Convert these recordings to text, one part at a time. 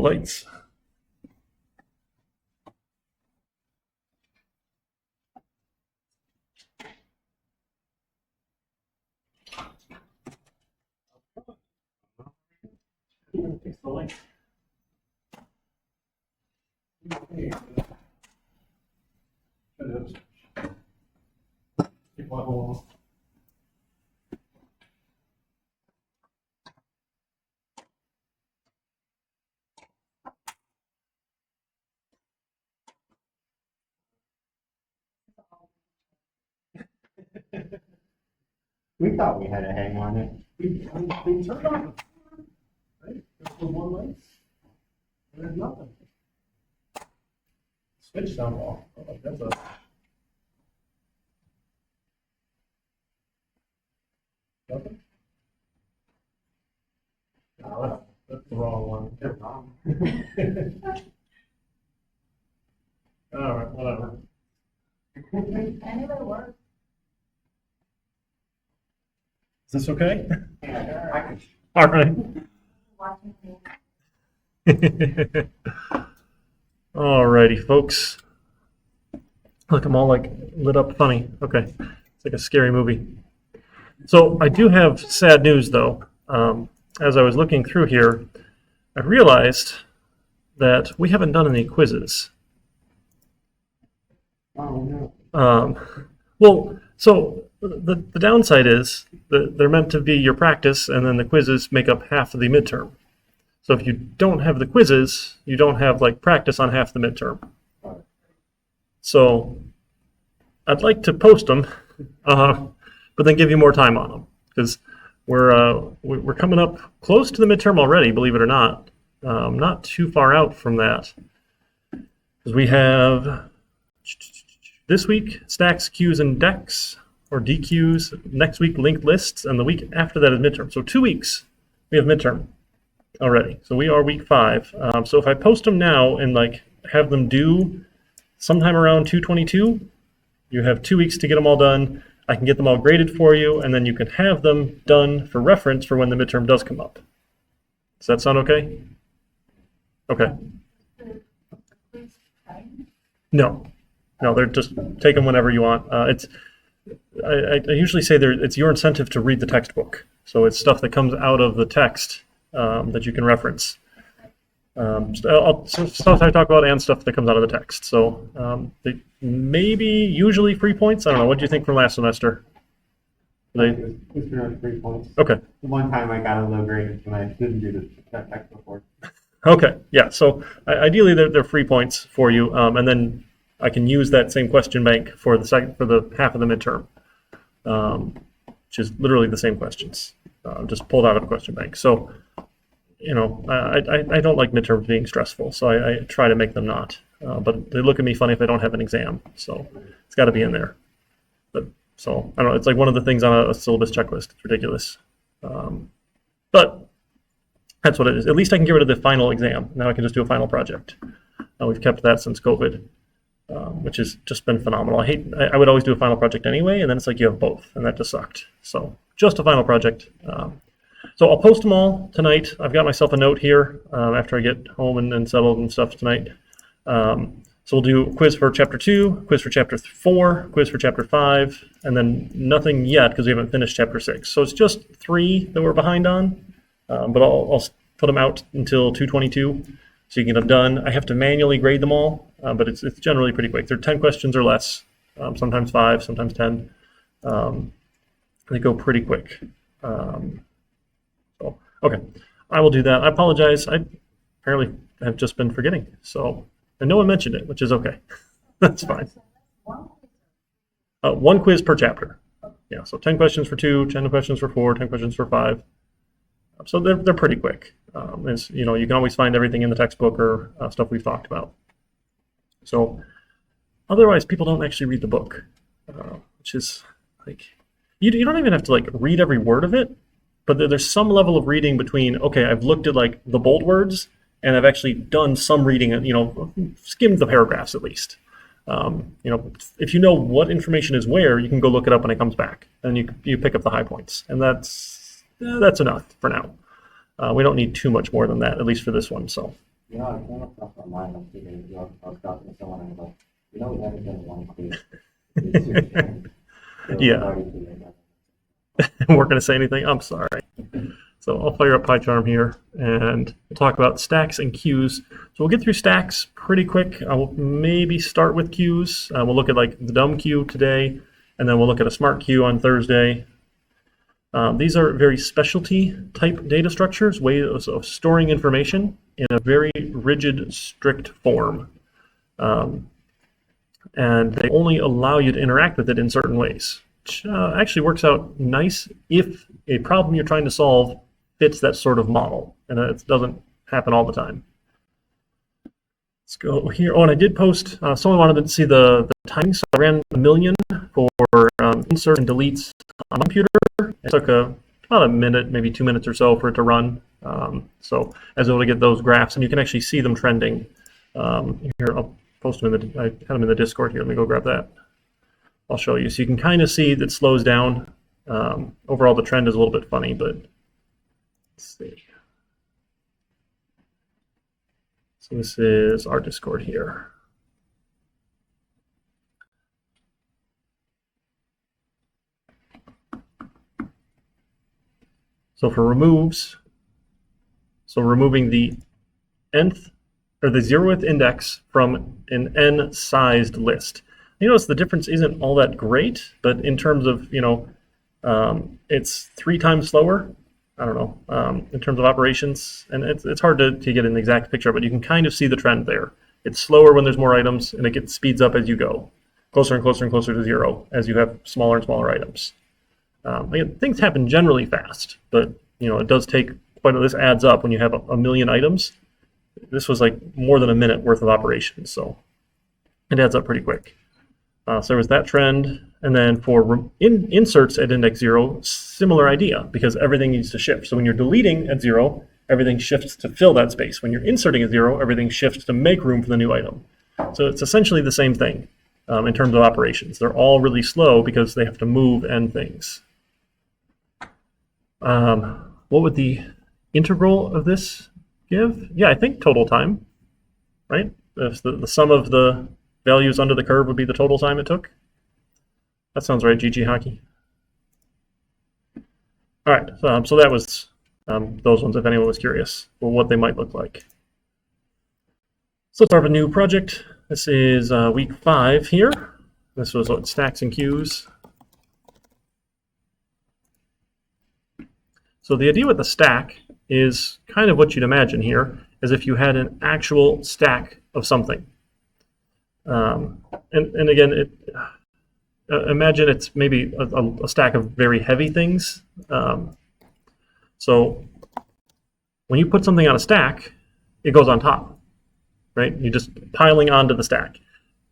lights. Fix the lights. We thought we had a hang on it. We turned on. Right? There's the one lights. And there's nothing. Switch down off. Oh, that's a. Nothing? No, that's the wrong one. They're wrong. All right, whatever. Anyway, work. Is this okay? Yeah, I can. All right. Watching me. All righty, folks. Look, I'm all like lit up funny. Okay, it's like a scary movie. So I do have sad news, though. As I was looking through here, I realized that we haven't done any quizzes. Oh, no. Well, so the downside is that they're meant to be your practice, and then the quizzes make up half of the midterm. So if you don't have the quizzes, you don't have like practice on half the midterm. So I'd like to post them, but then give you more time on them, because we're coming up close to the midterm already, believe it or not. Not too far out from that, because we have this week stacks, queues, and Deques, or Dequeus. Next week linked lists, and the week after that is midterm. So 2 weeks we have midterm already. So we are week 5. So if I post them now and like have them due sometime around 2/22, you have 2 weeks to get them all done. I can get them all graded for you, and then you can have them done for reference for when the midterm does come up. Does that sound okay? Okay. No, they're just take them whenever you want. I usually say it's your incentive to read the textbook. So it's stuff that comes out of the text that you can reference. Stuff I talk about and stuff that comes out of the text. So they maybe usually free points. I don't know. What do you think from last semester? It was 3 points. Okay. The one time I got a low grade when I didn't do that text before. Okay. Yeah. So ideally they're free points for you, and then I can use that same question bank for the half of the midterm, which is literally the same questions, just pulled out of a question bank. So, you know, I don't like midterms being stressful, so I try to make them not. But they look at me funny if I don't have an exam, so it's got to be in there. But so I don't know. It's like one of the things on a syllabus checklist. It's ridiculous, but that's what it is. At least I can get rid of the final exam. Now I can just do a final project. We've kept that since COVID. Which has just been phenomenal. I would always do a final project anyway, and then it's like you have both, and that just sucked. So just a final project. So I'll post them all tonight. I've got myself a note here after I get home and settled and stuff tonight. So we'll do a quiz for Chapter 2, quiz for Chapter 4, quiz for Chapter 5, and then nothing yet because we haven't finished Chapter 6. So it's just 3 that we're behind on, but I'll put them out until 2/22. So you can get them done. I have to manually grade them all, but it's generally pretty quick. They're 10 questions or less, sometimes 5, sometimes 10. They go pretty quick. So okay, I will do that. I apologize. I apparently have just been forgetting. So, and no one mentioned it, which is okay. That's fine. 1 quiz per chapter. Yeah, so 10 questions for 2, 10 questions for 4, 10 questions for 5. So they're pretty quick. As you know, you can always find everything in the textbook or stuff we've talked about. So otherwise, people don't actually read the book, which is like you don't even have to like read every word of it, but there's some level of reading between. Okay, I've looked at like the bold words, and I've actually done some reading. You know, skimmed the paragraphs at least. You know, if you know what information is where, you can go look it up when it comes back, and you pick up the high points, and that's enough for now. We don't need too much more than that, at least for this one. So You know, I came across online on TV, I was talking to someone and I was like, you know, we haven't done one clean. Yeah. We're going to say anything? I'm sorry. So I'll fire up PyCharm here and we'll talk about stacks and queues. So we'll get through stacks pretty quick. I will maybe start with queues. We'll look at like the dumb queue today, and then we'll look at a smart queue on Thursday. These are very specialty type data structures, ways of storing information in a very rigid, strict form. And they only allow you to interact with it in certain ways, which actually works out nice if a problem you're trying to solve fits that sort of model, and it doesn't happen all the time. Let's go here. Oh, and I did post, someone wanted to see the timing, so I ran 1 million for insert and deletes on a computer. It took about a minute, maybe 2 minutes or so for it to run. So I was able to get those graphs, and you can actually see them trending. Here, I'll post them I had them in the Discord here. Let me go grab that. I'll show you. So you can kind of see that it slows down. Overall, the trend is a little bit funny, but let's see. So this is our Discord here. So for removes, so removing the nth or the 0th index from an n-sized list. You notice the difference isn't all that great, but in terms of, it's 3 times slower. I don't know, in terms of operations, and it's hard to get an exact picture, but you can kind of see the trend there. It's slower when there's more items, and it speeds up as you go, closer and closer and closer to 0 as you have smaller and smaller items. Again, things happen generally fast, but it does take quite a, this adds up when you have a million items. This was like more than a minute worth of operations, so it adds up pretty quick. So there was that trend, and then for inserts at index 0, similar idea, because everything needs to shift. So when you're deleting at 0, everything shifts to fill that space. When you're inserting at 0, everything shifts to make room for the new item. So it's essentially the same thing in terms of operations. They're all really slow because they have to move and things. What would the integral of this give? Yeah, I think total time, right? If the sum of the values under the curve would be the total time it took. That sounds right, GG Hockey. All right, so that was those ones, if anyone was curious, or what they might look like. So let's start a new project. This is week 5 here. This was stacks and queues. So the idea with the stack is kind of what you'd imagine here, as if you had an actual stack of something. And again, imagine it's maybe a stack of very heavy things. So when you put something on a stack, it goes on top, right? You're just piling onto the stack.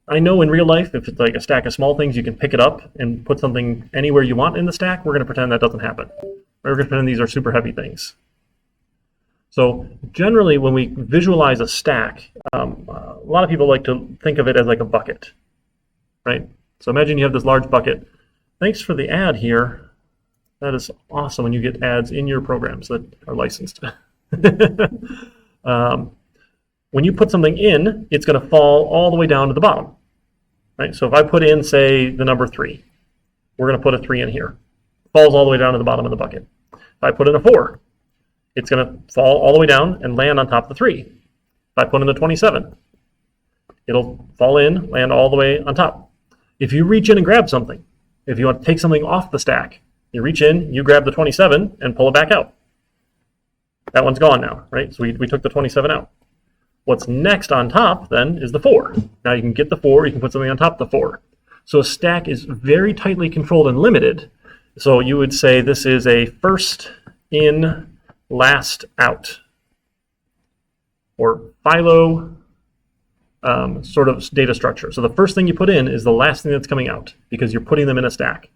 I know in real life, if it's like a stack of small things, you can pick it up and put something anywhere you want in the stack. We're going to pretend that doesn't happen. We're going to pretend these are super heavy things. So generally, when we visualize a stack, a lot of people like to think of it as like a bucket, right? So imagine you have this large bucket. Thanks for the ad here. That is awesome when you get ads in your programs that are licensed. When you put something in, it's going to fall all the way down to the bottom, right? So if I put in, say, the number 3, we're going to put a 3 in here. Falls all the way down to the bottom of the bucket. If I put in a 4, it's going to fall all the way down and land on top of the 3. If I put in a 27, it'll fall in, land all the way on top. If you reach in and grab something, if you want to take something off the stack, you reach in, you grab the 27 and pull it back out. That one's gone now, right? So we took the 27 out. What's next on top then is the 4. Now you can get the 4, you can put something on top of the 4. So a stack is very tightly controlled and limited. So you would say this is a first in, last out, or philo sort of data structure. So the first thing you put in is the last thing that's coming out because you're putting them in a stack.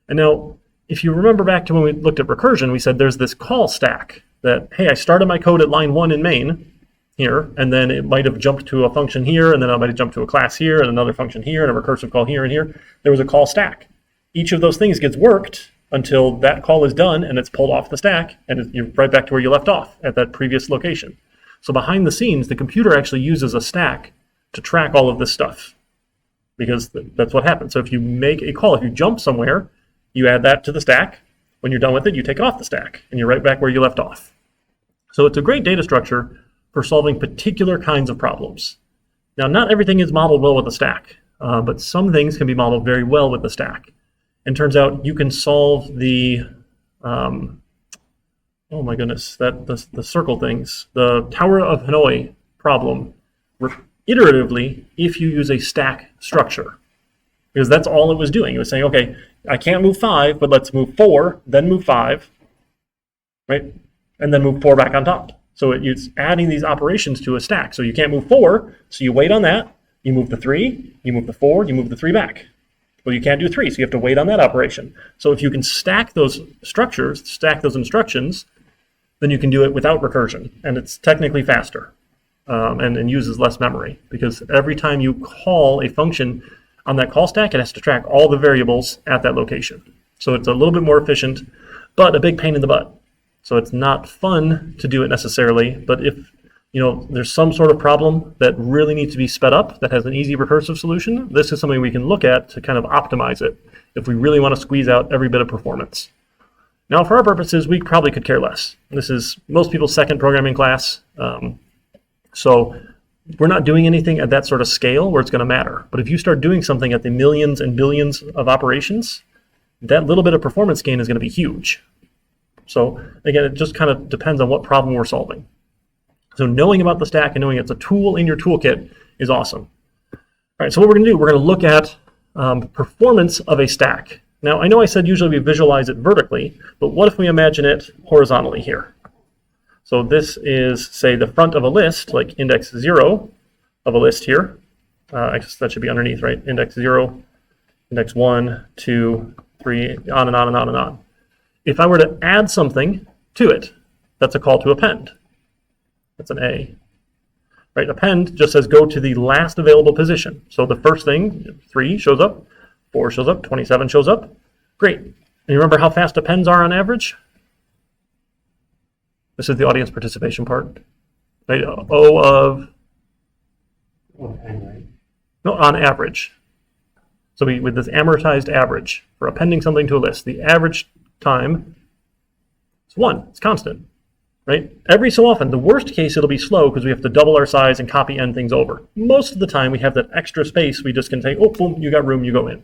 And now, if you remember back to when we looked at recursion, we said there's this call stack that, hey, I started my code at line 1 in main here, and then it might have jumped to a function here, and then I might have jumped to a class here, and another function here, and a recursive call here and here. There was a call stack. Each of those things gets worked until that call is done and it's pulled off the stack, and you're right back to where you left off at that previous location. So behind the scenes, the computer actually uses a stack to track all of this stuff, because that's what happens. So if you make a call, if you jump somewhere, you add that to the stack. When you're done with it, you take it off the stack, and you're right back where you left off. So it's a great data structure for solving particular kinds of problems. Now, not everything is modeled well with a stack, but some things can be modeled very well with the stack. And turns out you can solve the, oh my goodness, the circle things, the Tower of Hanoi problem iteratively if you use a stack structure. Because that's all it was doing. It was saying, okay, I can't move 5, but let's move 4, then move 5, right? And then move 4 back on top. So it's adding these operations to a stack. So you can't move 4, so you wait on that. You move the 3, you move the 4, you move the 3 back. Well, you can't do 3, so you have to wait on that operation. So if you can stack those structures, stack those instructions, then you can do it without recursion, and it's technically faster and uses less memory, because every time you call a function on that call stack, it has to track all the variables at that location. So it's a little bit more efficient, but a big pain in the butt. So it's not fun to do it necessarily, but if there's some sort of problem that really needs to be sped up that has an easy recursive solution, this is something we can look at to kind of optimize it if we really want to squeeze out every bit of performance. Now, for our purposes, we probably could care less. This is most people's second programming class, so we're not doing anything at that sort of scale where it's going to matter. But if you start doing something at the millions and billions of operations, that little bit of performance gain is going to be huge. So again, it just kind of depends on what problem we're solving. So knowing about the stack and knowing it's a tool in your toolkit is awesome. All right, so what we're going to do, we're going to look at performance of a stack. Now, I know I said usually we visualize it vertically, but what if we imagine it horizontally here? So this is, say, the front of a list, like index 0 of a list here. I guess that should be underneath, right? Index 0, index 1, 2, 3, on and on and on and on. If I were to add something to it, that's a call to append. That's an A. Right? Append just says go to the last available position. So the first thing, 3 shows up, 4 shows up, 27 shows up. Great. And you remember how fast appends are on average? This is the audience participation part. Right? O of... No, on average. So with this amortized average for appending something to a list, the average time is 1. It's constant. Right? Every so often, the worst case, it'll be slow because we have to double our size and copy end things over. Most of the time, we have that extra space. We just can say, oh, boom, you got room, you go in.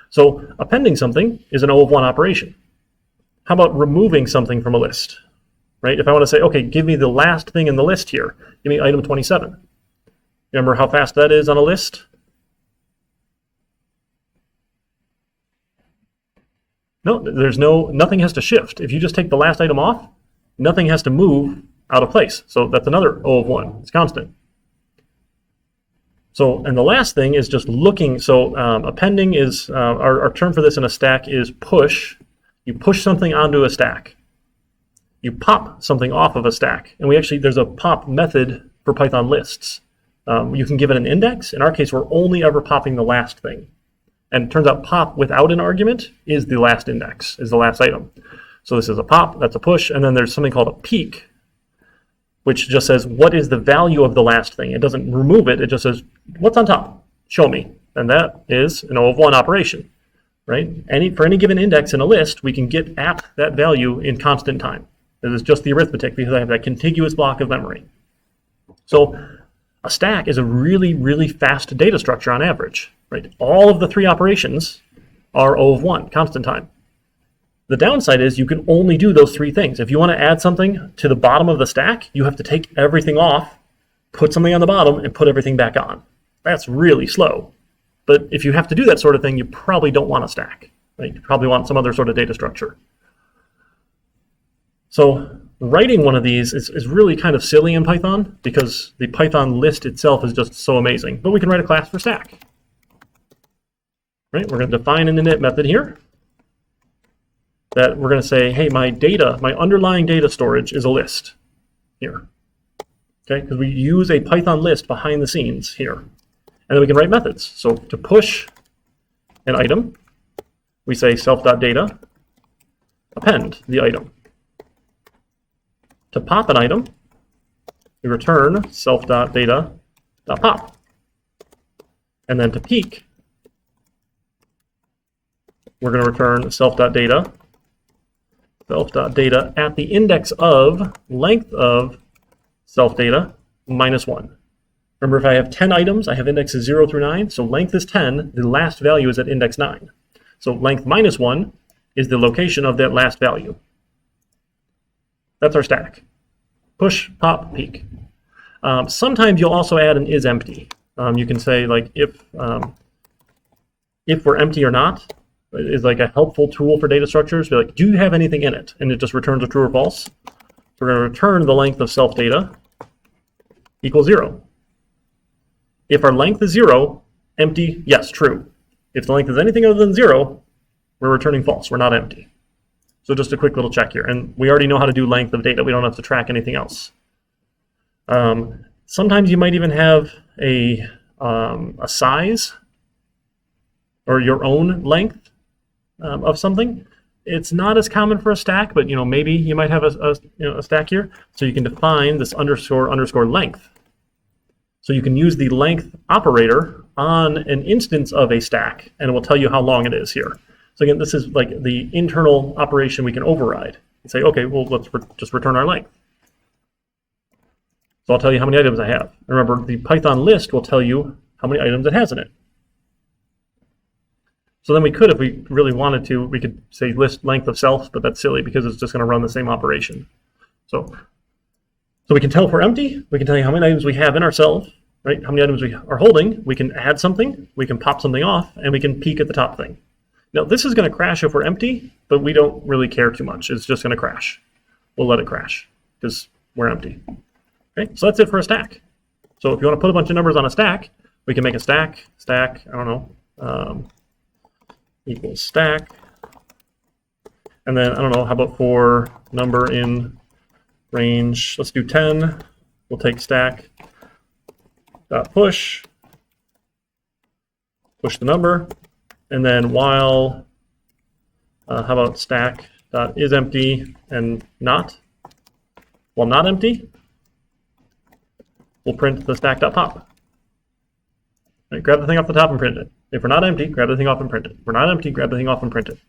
So appending something is an O of 1 operation. How about removing something from a list? Right? If I want to say, okay, give me the last thing in the list here. Give me item 27. Remember how fast that is on a list? No, nothing has to shift. If you just take the last item off, nothing has to move out of place. So that's another O of 1. It's constant. So, and the last thing is just looking. So appending is, our term for this in a stack is push. You push something onto a stack. You pop something off of a stack. And there's a pop method for Python lists. You can give it an index. In our case, we're only ever popping the last thing. And it turns out pop without an argument is the last index, is the last item. So this is a pop, that's a push, and then there's something called a peek, which just says, what is the value of the last thing? It doesn't remove it, it just says, what's on top? Show me. And that is an O of 1 operation, right? For any given index in a list, we can get at that value in constant time. This is just the arithmetic because I have that contiguous block of memory. So a stack is a really, really fast data structure on average, right? All of the 3 operations are O of 1, constant time. The downside is you can only do those 3 things. If you want to add something to the bottom of the stack, you have to take everything off, put something on the bottom, and put everything back on. That's really slow. But if you have to do that sort of thing, you probably don't want a stack. Right? You probably want some other sort of data structure. So writing one of these is really kind of silly in Python because the Python list itself is just so amazing. But we can write a class for stack. Right? We're going to define an init method here. That we're going to say, hey, my underlying data storage is a list here. Okay, because we use a Python list behind the scenes here. And then we can write methods. So to push an item, we say self.data, append the item. To pop an item, we return self.data.pop. And then to peek, we're going to return self.data at the index of length of self-data -1. Remember, if I have 10 items, I have indexes 0 through 9, so length is 10, the last value is at index 9. So length -1 is the location of that last value. That's our stack. Push, pop, peek. Sometimes you'll also add an is empty. You can say, like, if we're empty or not is like a helpful tool for data structures. Be like, do you have anything in it? And it just returns a true or false. So we're going to return the length of self-data equals 0. If our length is 0, empty, yes, true. If the length is anything other than 0, we're returning false. We're not empty. So just a quick little check here. And we already know how to do length of data. We don't have to track anything else. Sometimes you might even have a size or your own length of something. It's not as common for a stack, but maybe you might have a stack here. So you can define this underscore length. So you can use the length operator on an instance of a stack, and it will tell you how long it is here. So again, this is like the internal operation we can override and say, okay, well, let's just return our length. So I'll tell you how many items I have. And remember, the Python list will tell you how many items it has in it. So then we could, if we really wanted to, we could say list length of self, but that's silly because it's just going to run the same operation. So we can tell if we're empty. We can tell you how many items we have in ourselves, right? How many items we are holding. We can add something. We can pop something off, and we can peek at the top thing. Now, this is going to crash if we're empty, but we don't really care too much. It's just going to crash. We'll let it crash because we're empty. Okay, so that's it for a stack. So if you want to put a bunch of numbers on a stack, we can make a stack, I don't know, equals stack. And then, I don't know, how about for number in range, let's do 10. We'll take stack dot push the number, and then while, how about stack dot is empty and not? While not empty, we'll print the stack dot pop. Right, grab the thing off the top and print it. If we're not empty, grab the thing off and print it. If we're not empty, grab the thing off and print it.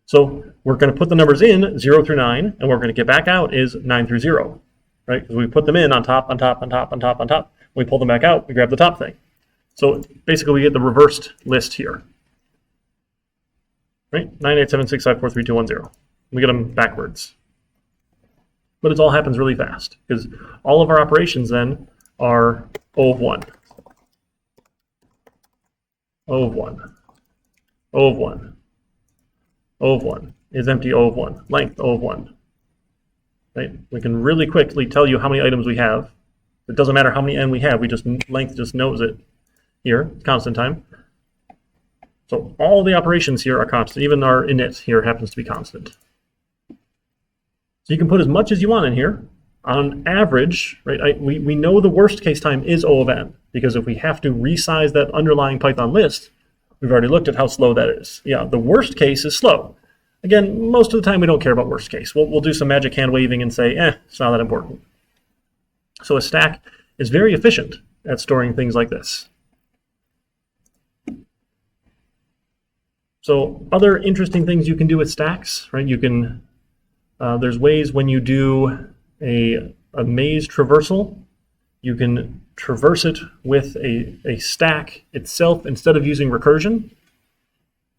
So we're going to put the numbers in 0 through 9, and what we're going to get back out is 9 through 0, right? Because we put them in on top, on top, on top, on top, on top. When we pull them back out, we grab the top thing. So basically, we get the reversed list here, right? 98765432110. We get them backwards, but it all happens really fast because all of our operations then are O of 1, O of 1, O of 1. O of 1 is empty O of 1, length O of 1. Right? We can really quickly tell you how many items we have. It doesn't matter how many n we have, length just knows it here, constant time. So all the operations here are constant, even our init here happens to be constant. So you can put as much as you want in here. On average, right, we know the worst case time is O of n, because if we have to resize that underlying Python list, we've already looked at how slow that is. Yeah, the worst case is slow. Again, most of the time we don't care about worst case. We'll do some magic hand waving and say, it's not that important. So a stack is very efficient at storing things like this. So other interesting things you can do with stacks, right? You can, there's ways when you do a maze traversal, you can traverse it with a stack itself instead of using recursion.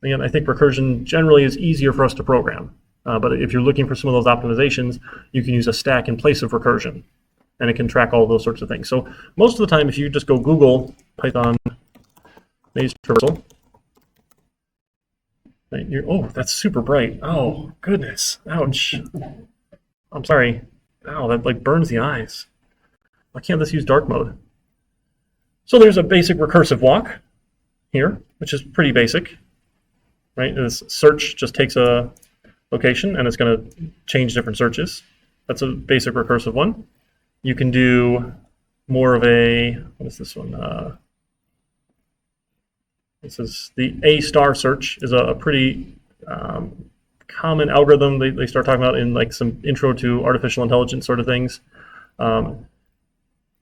Again, I think recursion generally is easier for us to program. But if you're looking for some of those optimizations, you can use a stack in place of recursion, and it can track all those sorts of things. So most of the time, if you just go Google Python maze traversal, right, oh, that's super bright. Oh, goodness. Ouch. I'm sorry. Ow, that like burns the eyes. Why can't this use dark mode? So there's a basic recursive walk here, which is pretty basic, right? This search just takes a location and it's going to change different searches. That's a basic recursive one. You can do more of a, what is this one? This is the A star search is a pretty common algorithm they start talking about in like some intro to artificial intelligence sort of things.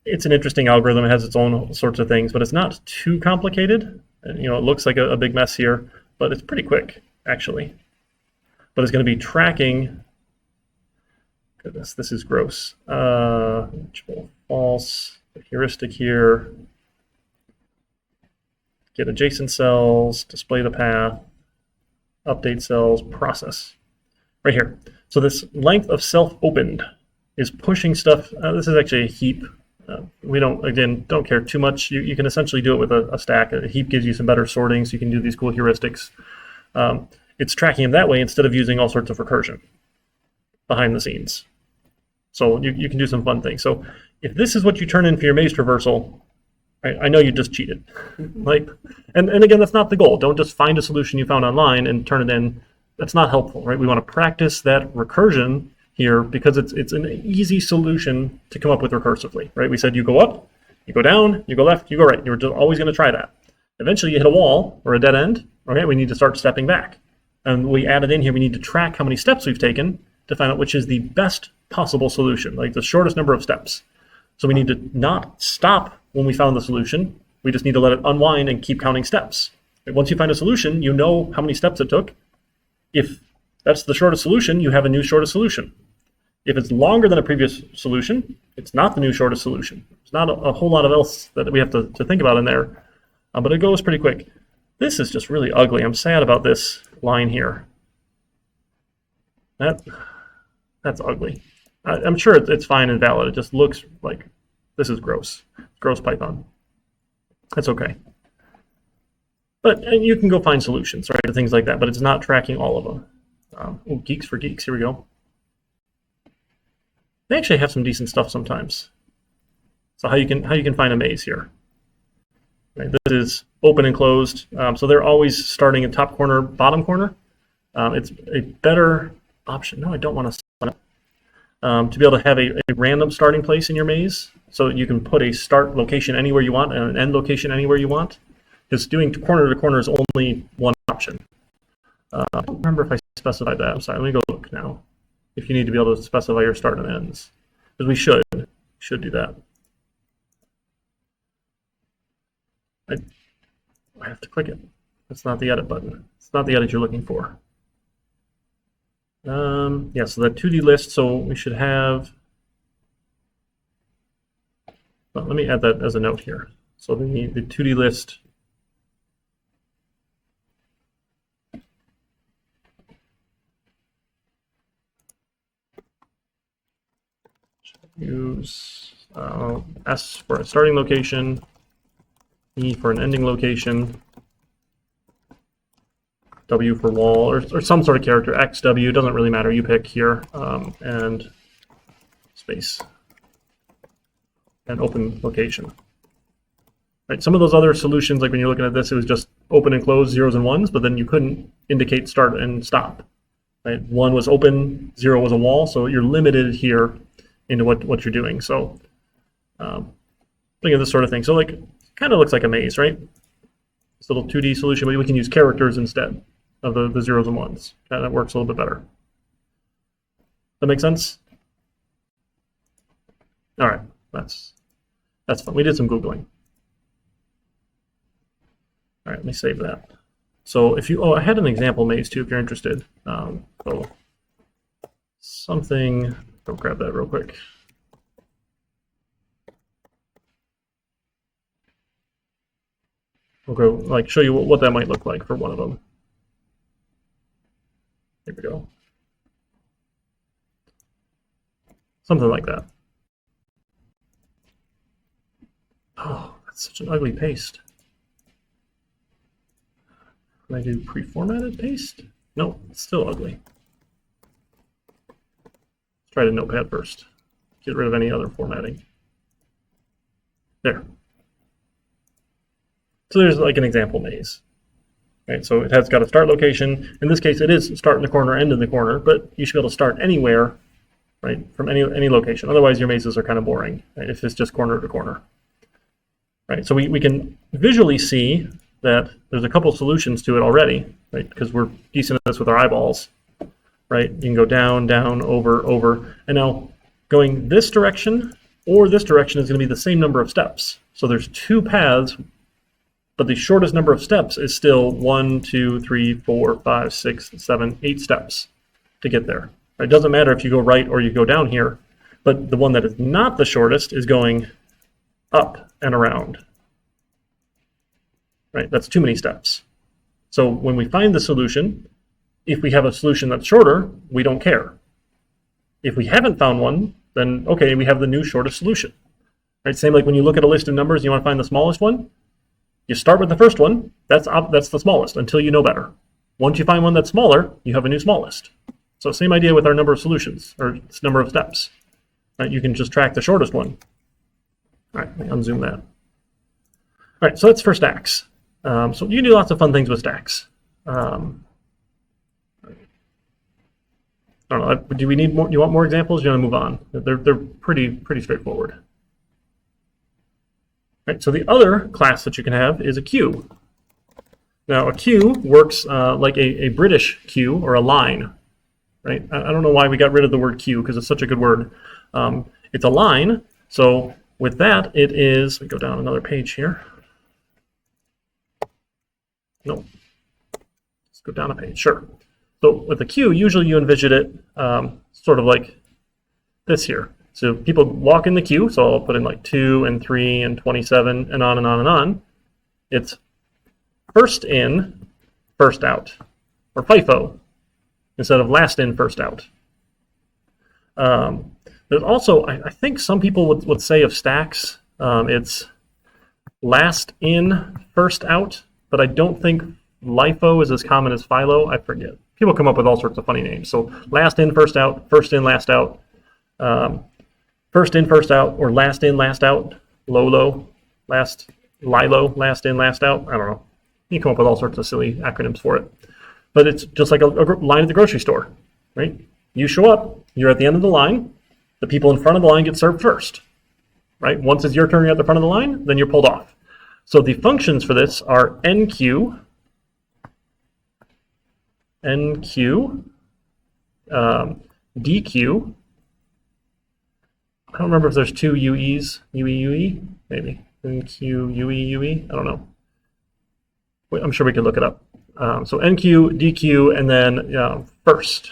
It's an interesting algorithm. It has its own sorts of things, but it's not too complicated. You know, it looks like a big mess here, but it's pretty quick, actually. But it's going to be tracking. Goodness, this is gross. False. Heuristic here. Get adjacent cells, display the path, update cells, process. Right here. So this length of self opened is pushing stuff. This is actually a heap. We don't care too much. You can essentially do it with a stack. A heap gives you some better sorting, so you can do these cool heuristics. It's tracking them that way instead of using all sorts of recursion behind the scenes. So you can do some fun things. So if this is what you turn in for your maze traversal, I know you just cheated. And again, that's not the goal. Don't just find a solution you found online and turn it in. That's not helpful, right? We want to practice that recursion here because it's an easy solution to come up with recursively, right? We said you go up, you go down, you go left, you go right. You're just always going to try that. Eventually you hit a wall or a dead end. Okay, we need to start stepping back. And we added in here, we need to track how many steps we've taken to find out which is the best possible solution, like the shortest number of steps. So we need to not stop when we found the solution. We just need to let it unwind and keep counting steps. Once you find a solution, you know how many steps it took. If that's the shortest solution, you have a new shortest solution. If it's longer than a previous solution, it's not the new shortest solution. There's not a whole lot of else that we have to think about in there, but it goes pretty quick. This is just really ugly. I'm sad about this line here. That's ugly. I'm sure it's fine and valid. It just looks like this is gross. Gross Python. That's okay. But you can go find solutions, right, to things like that, but it's not tracking all of them. Geeks for Geeks, here we go. They actually have some decent stuff sometimes. So how you can find a maze here. Right, this is open and closed, so they're always starting in top corner, bottom corner. It's a better option. No, I don't want to sign up. To be able to have a random starting place in your maze, so that you can put a start location anywhere you want and an end location anywhere you want. Because doing corner to corner is only one option. I don't remember if I specified that. I'm sorry, let me go look now. If you need to be able to specify your start and ends. Because we should do that. I have to click it. That's not the edit button. It's not the edit you're looking for. Yeah, so that 2D list, so we should have, well, let me add that as a note here. So the 2D list, use S for a starting location, E for an ending location, W for wall, or some sort of character, X, W, doesn't really matter, you pick here, and space, and open location. Right, some of those other solutions, like when you're looking at this, it was just open and close, zeros and ones, but then you couldn't indicate start and stop. Right? 1 was open, 0 was a wall, so you're limited here into what you're doing. So looking at this sort of thing. So like, kind of looks like a maze, right? This little 2D solution, but we can use characters instead of the zeros and ones. That works a little bit better. That make sense? All right, that's fun. We did some Googling. All right, let me save that. So if you, I had an example maze too, if you're interested. So something, go grab that real quick. We'll go like show you what that might look like for one of them. Here we go. Something like that. Oh, that's such an ugly paste. Can I do pre-formatted paste? No, it's still ugly. Let's try the Notepad first. Get rid of any other formatting. There. So there's like an example maze. Right, so it has got a start location. In this case, it is start in the corner, end in the corner, but you should be able to start anywhere, right, from any location. Otherwise, your mazes are kind of boring, right, if it's just corner to corner. Right, so we can visually see that there's a couple solutions to it already, right, because we're decent at this with our eyeballs. Right, you can go down, down, over, over, and now going this direction or this direction is going to be the same number of steps. So there's two paths, but the shortest number of steps is still 1, 2, 3, 4, 5, 6, 7, 8 steps to get there. It doesn't matter if you go right or you go down here, but the one that is not the shortest is going up and around. Right? That's too many steps. So when we find the solution, if we have a solution that's shorter, we don't care. If we haven't found one, then okay, we have the new shortest solution. Right? Same like when you look at a list of numbers, you want to find the smallest one. You start with the first one. That's the smallest until you know better. Once you find one that's smaller, you have a new smallest. So same idea with our number of solutions or number of steps. Right? You can just track the shortest one. All right, let me unzoom that. All right, so that's for stacks. So you can do lots of fun things with stacks. I don't know. Do we need more? Do you want more examples? Do you want to move on? They're pretty straightforward. Right, so the other class that you can have is a queue. Now a queue works like a British queue or a line. Right? I don't know why we got rid of the word queue because it's such a good word. It's a line. So with that, it is. We go down another page here. No. Let's go down a page. Sure. So with a queue, usually you envision it sort of like this here. So people walk in the queue, so I'll put in like 2 and 3 and 27 and on and on and on. It's first in, first out, or FIFO, instead of last in, first out. There's also, I think some people would say of stacks, it's last in, first out, but I don't think LIFO is as common as FILO. I forget. People come up with all sorts of funny names. So last in, first out, first in, last out, first in, first out, or last in, last out, LOLO, LILO, last in, last out. I don't know. You come up with all sorts of silly acronyms for it. But it's just like a line at the grocery store, right? You show up, you're at the end of the line, the people in front of the line get served first, right? Once it's your turn, you're at the front of the line, then you're pulled off. So the functions for this are NQ, Dequeue. I don't remember if there's two UEs, UE, maybe. NQ, UE. I don't know. I'm sure we could look it up. So NQ, Dequeue, and then first.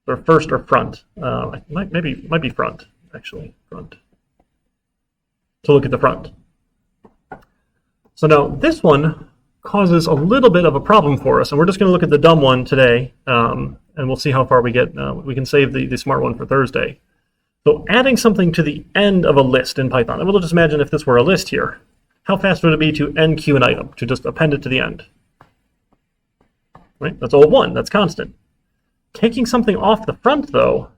Or first or front. Might be front, actually. Front. To look at the front. So now this one causes a little bit of a problem for us, and we're just going to look at the dumb one today, and we'll see how far we get. We can save the smart one for Thursday. So adding something to the end of a list in Python, and we'll just imagine if this were a list here, how fast would it be to NQ an item, to just append it to the end? Right? That's O1, that's constant. Taking something off the front, though,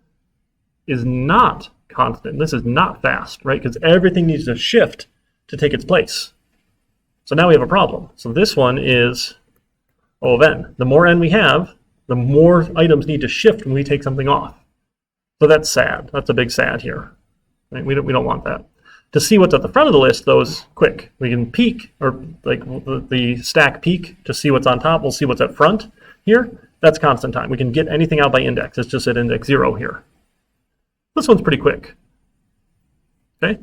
is not constant. This is not fast, right? Because everything needs to shift to take its place. So now we have a problem. So this one is O of n. The more n we have, the more items need to shift when we take something off. So that's sad. That's a big sad here. Right? We don't want that. To see what's at the front of the list, though, is quick. We can peek, or like the stack peek to see what's on top. We'll see what's at front here. That's constant time. We can get anything out by index. It's just at index 0 here. This one's pretty quick. Okay?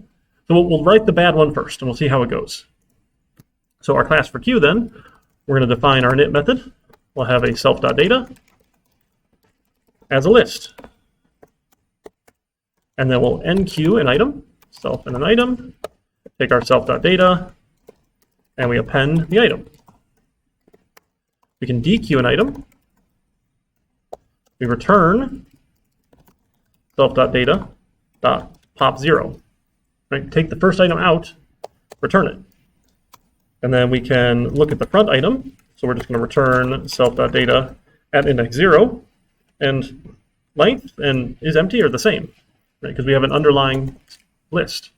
So we'll write the bad one first, and we'll see how it goes. So our class for queue, then, we're going to define our init method. We'll have a self.data as a list. And then we'll NQ an item, self and an item, take our self.data, and we append the item. We can dequeue an item. We return self.data pop 0. Right? Take the first item out, return it. And then we can look at the front item. So we're just going to return self.data at index 0, and length and is empty are the same, right? Because we have an underlying list.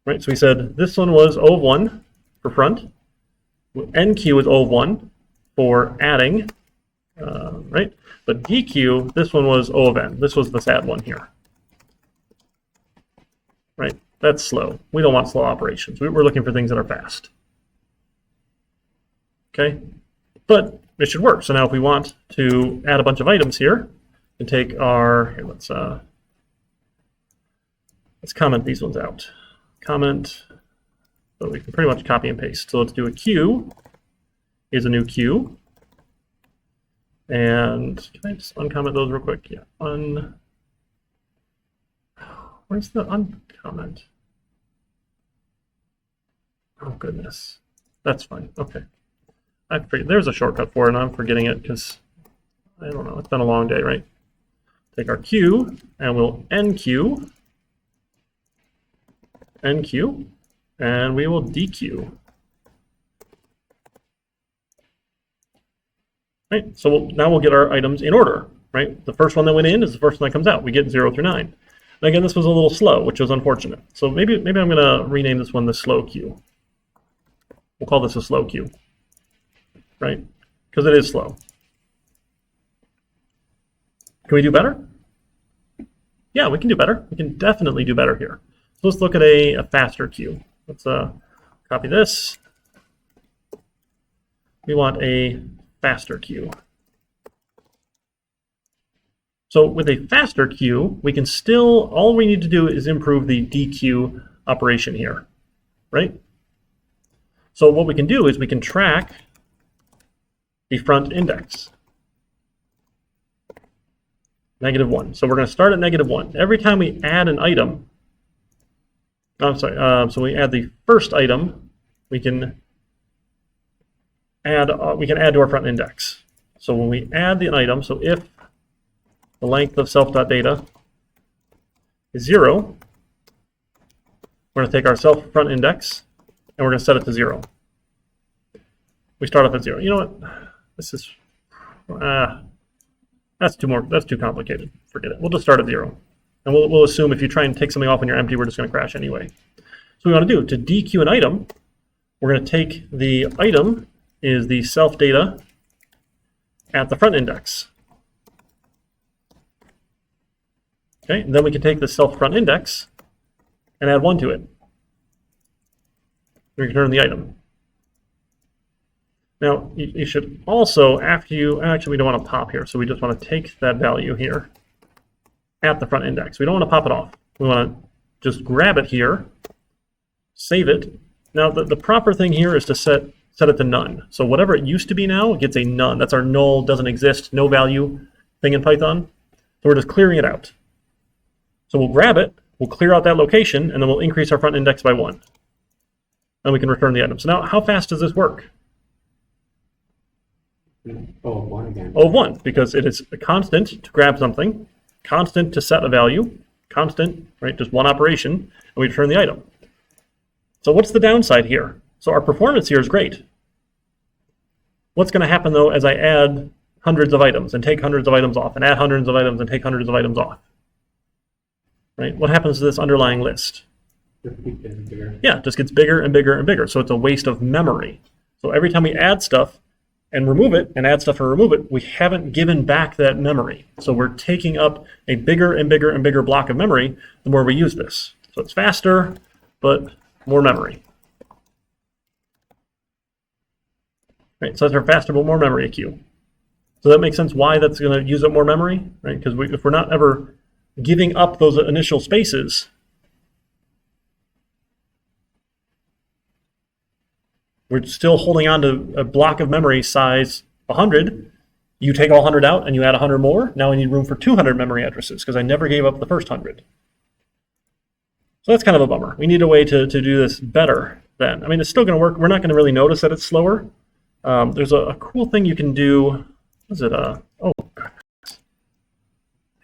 Right? So we said this one was O of 1 for front. NQ is O of 1 for adding, right? But DQ, this one was O of n. This was the sad one here. Right? That's slow. We don't want slow operations. We're looking for things that are fast. Okay? But it should work. So now if we want to add a bunch of items here, and take our, here, let's let's comment these ones out. Comment, so we can pretty much copy and paste. So let's do a queue is a new queue. And can I just uncomment those real quick? Yeah, where's the uncomment? Oh goodness, that's fine. Okay, I figured there's a shortcut for it, and I'm forgetting it because I don't know. It's been a long day, right? Take our queue and we'll enqueue, and we will dequeue. Right, so now we'll get our items in order, right? The first one that went in is the first one that comes out. We get 0 through 9. And again, this was a little slow, which was unfortunate. So maybe I'm going to rename this one the slow queue. We'll call this a slow queue, right? Because it is slow. Can we do better? Yeah, we can do better. We can definitely do better here. So let's look at a faster queue. Let's copy this. We want a faster queue. So with a faster queue, we can still, all we need to do is improve the dequeue operation here, right? So what we can do is we can track the front index. -1. So we're going to start at -1. Every time we add an item, so we add the first item, we can add to our front index. So when we add an item, so if the length of self.data is 0, we're going to take our self front index and we're going to set it to 0. We start off at 0. You know what? This is that's too complicated. Forget it. We'll just start at 0, and we'll assume if you try and take something off when you're empty, we're just going to crash anyway. So we want to do to dequeue an item, we're going to take the item is the self data at the front index. Okay, and then we can take the self front index and add 1 to it. We return the item. Now, you should also, actually we don't want to pop here, so we just want to take that value here at the front index. We don't want to pop it off. We want to just grab it here, save it. Now, the proper thing here is to set it to none. So whatever it used to be now, it gets a none. That's our null, doesn't exist, no value thing in Python. So we're just clearing it out. So we'll grab it, we'll clear out that location, and then we'll increase our front index by 1. And we can return the item. So now, how fast does this work? Oh, 1 again. Oh, 1, because it is a constant to grab something, constant to set a value, constant, right, just one operation, and we return the item. So what's the downside here? So our performance here is great. What's going to happen, though, as I add hundreds of items and take hundreds of items off and add hundreds of items and take hundreds of items off? Right? What happens to this underlying list? Yeah, it just gets bigger and bigger and bigger. So it's a waste of memory. So every time we add stuff and remove it, and add stuff and remove it, we haven't given back that memory. So we're taking up a bigger and bigger and bigger block of memory the more we use this. So it's faster, but more memory. Right, so that's our faster but more memory queue. So that makes sense why that's going to use up more memory, right? Because if we're not ever giving up those initial spaces, we're still holding on to a block of memory size 100. You take all 100 out and you add 100 more. Now I need room for 200 memory addresses because I never gave up the first 100. So that's kind of a bummer. We need a way to do this better then. I mean, it's still going to work. We're not going to really notice that it's slower. There's a cool thing you can do. What is it? Oh,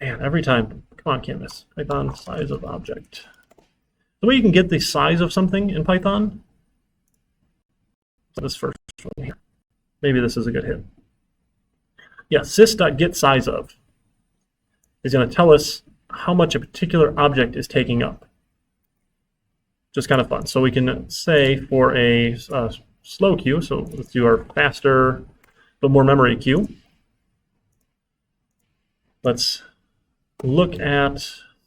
man, every time. Come on, Canvas. Python size of object. The way you can get the size of something in Python. This first one here. Maybe this is a good hit. Yeah, sys.getSizeOf is going to tell us how much a particular object is taking up. Just kind of fun. So we can say for a slow queue, so let's do our faster but more memory queue. Let's look at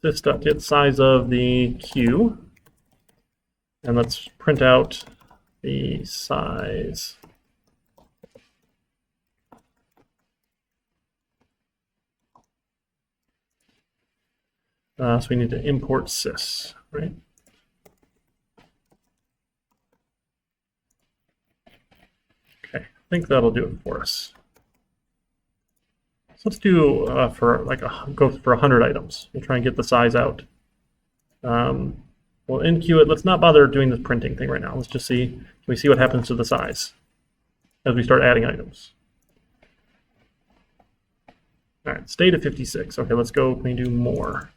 sys.getSizeOf the queue, and let's print out the size. So we need to import sys. right? Okay, I think that'll do it for us. So let's do for like go for 100 items. We'll try and get the size out. We'll enqueue it. Let's not bother doing this printing thing right now. Let's just see. Can we see what happens to the size as we start adding items? All right, stayed at 56. Okay, let's go. Can we do more?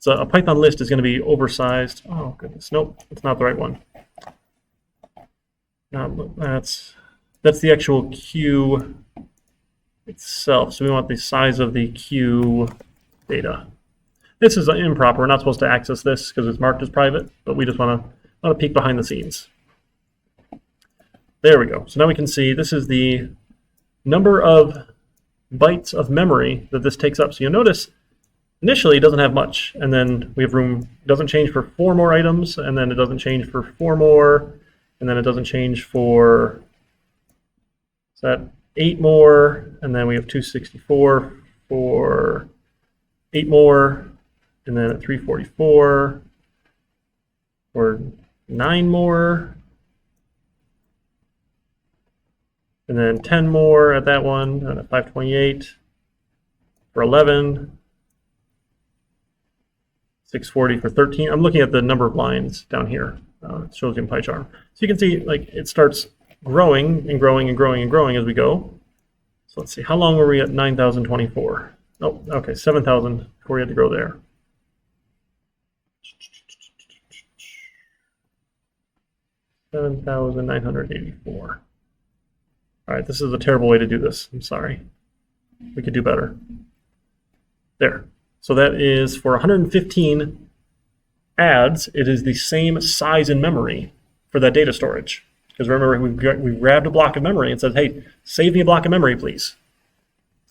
So a Python list is going to be oversized. Oh goodness, nope, that's not the right one. That's the actual queue itself. So we want the size of the queue data. This is improper. We're not supposed to access this because it's marked as private, but we just want to peek behind the scenes. There we go. So now we can see this is the number of bytes of memory that this takes up. So you'll notice initially it doesn't have much, and then we have room. It doesn't change for 4 more items, and then it doesn't change for 4 more, and then it doesn't change for, is that 8 more, and then we have 264 for 8 more, and then at 344 for 9 more, and then 10 more at that one, and at 528 for 11, 640 for 13. I'm looking at the number of lines down here. It shows you in pie chart. So you can see like it starts growing and growing and growing and growing as we go. So let's see, how long were we at 9,024? Oh, okay, 7,000 before we had to grow there. $7,984. All right, this is a terrible way to do this. I'm sorry. We could do better. There. So that is for 115 adds, it is the same size in memory for that data storage. Because remember, we grabbed a block of memory and said, hey, save me a block of memory, please.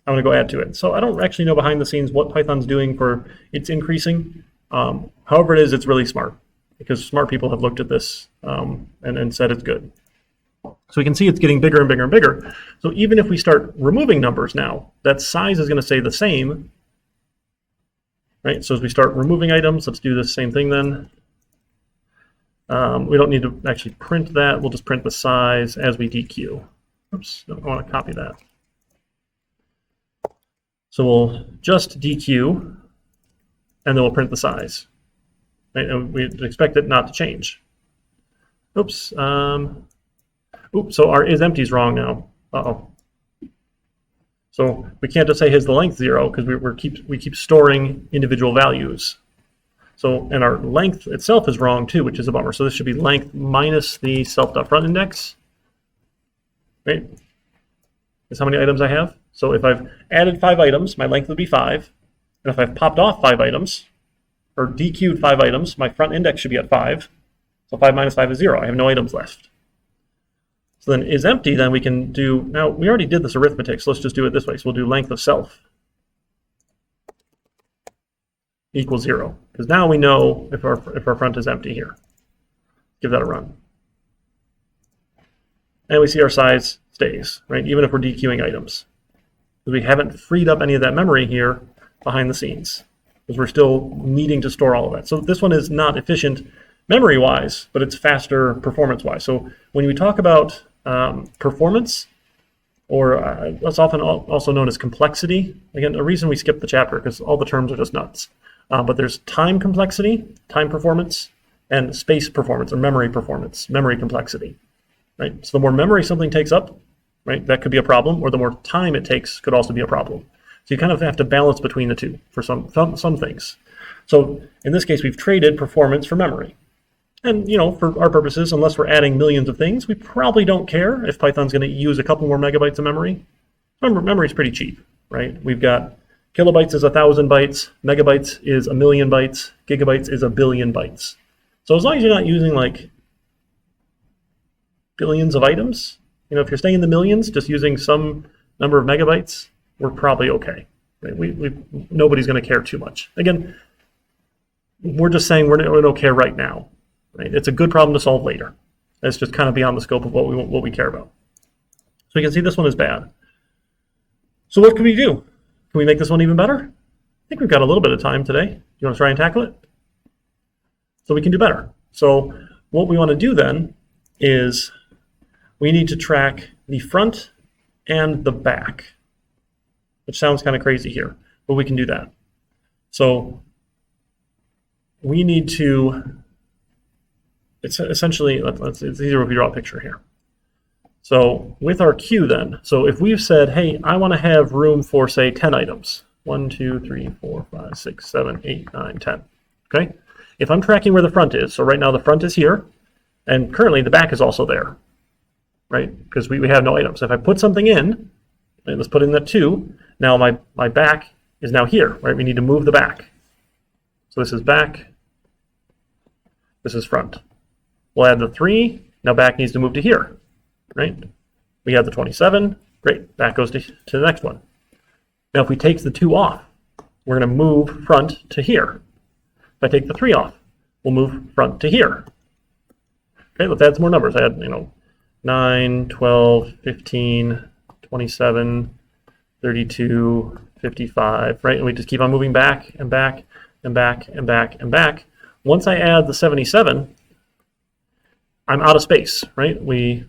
I want to go add to it. So I don't actually know behind the scenes what Python's doing for its increasing. However it is, it's really smart. Because smart people have looked at this and said it's good. So we can see it's getting bigger and bigger and bigger. So even if we start removing numbers now, that size is going to stay the same. Right, so as we start removing items, let's do the same thing then. We don't need to actually print that. We'll just print the size as we dequeue. Oops, I want to copy that. So we'll just dequeue, and then we'll print the size. Right, and we expect it not to change. Oops. Oops, so our isEmpty is wrong now. Uh-oh. So we can't just say here's the length 0 because we keep storing individual values. So, and our length itself is wrong too, which is a bummer. So this should be length minus the self.front index, right? That's how many items I have. So if I've added 5 items, my length would be 5. And if I've popped off 5 items, or dequeued 5 items, my front index should be at 5. So 5 minus 5 is 0. I have no items left. So then isEmpty, then we can do, now we already did this arithmetic, so let's just do it this way. So we'll do length of self equals 0. Because now we know if our front is empty here. Give that a run. And we see our size stays, right? Even if we're dequeuing items. Because we haven't freed up any of that memory here behind the scenes. Because we're still needing to store all of that. So this one is not efficient memory-wise, but it's faster performance-wise. So when we talk about performance, or that's often also known as complexity. Again, a reason we skip the chapter because all the terms are just nuts. But there's time complexity, time performance, and space performance or memory performance, memory complexity. Right. So the more memory something takes up, right, that could be a problem, or the more time it takes could also be a problem. So you kind of have to balance between the two for some things. So in this case, we've traded performance for memory. And, you know, for our purposes, unless we're adding millions of things, we probably don't care if Python's going to use a couple more megabytes of memory. Remember, memory is pretty cheap, right? We've got kilobytes is 1,000 bytes, megabytes is 1,000,000 bytes, gigabytes is 1,000,000,000 bytes. So as long as you're not using like billions of items, you know, if you're staying in the millions, just using some number of megabytes, we're probably okay. Right? Nobody's going to care too much. Again, we're just saying we don't care right now. Right? It's a good problem to solve later. It's just kind of beyond the scope of what we care about. So you can see this one is bad. So what can we do? Can we make this one even better? I think we've got a little bit of time today. You want to try and tackle it? So we can do better. So what we want to do then is we need to track the front and the back, which sounds kind of crazy here, but we can do that. So we need to, it's essentially, it's easier if we draw a picture here. So with our queue then, so if we've said, hey, I want to have room for, say, 10 items. 1, 2, 3, 4, 5, 6, 7, 8, 9, 10. Okay? If I'm tracking where the front is, so right now the front is here, and currently the back is also there, right? Because we have no items. If I put something in, right, let's put in that 2, now my back is now here, right? We need to move the back. So this is back, this is front. We'll add the 3, now back needs to move to here, right? We have the 27, great, that goes to the next one. Now if we take the 2 off, we're going to move front to here. If I take the 3 off, we'll move front to here. Okay, let's add some more numbers. Add, 9, 12, 15, 27, 32, 55, right? And we just keep on moving back and back and back and back and back. Once I add the 77, I'm out of space, right? We're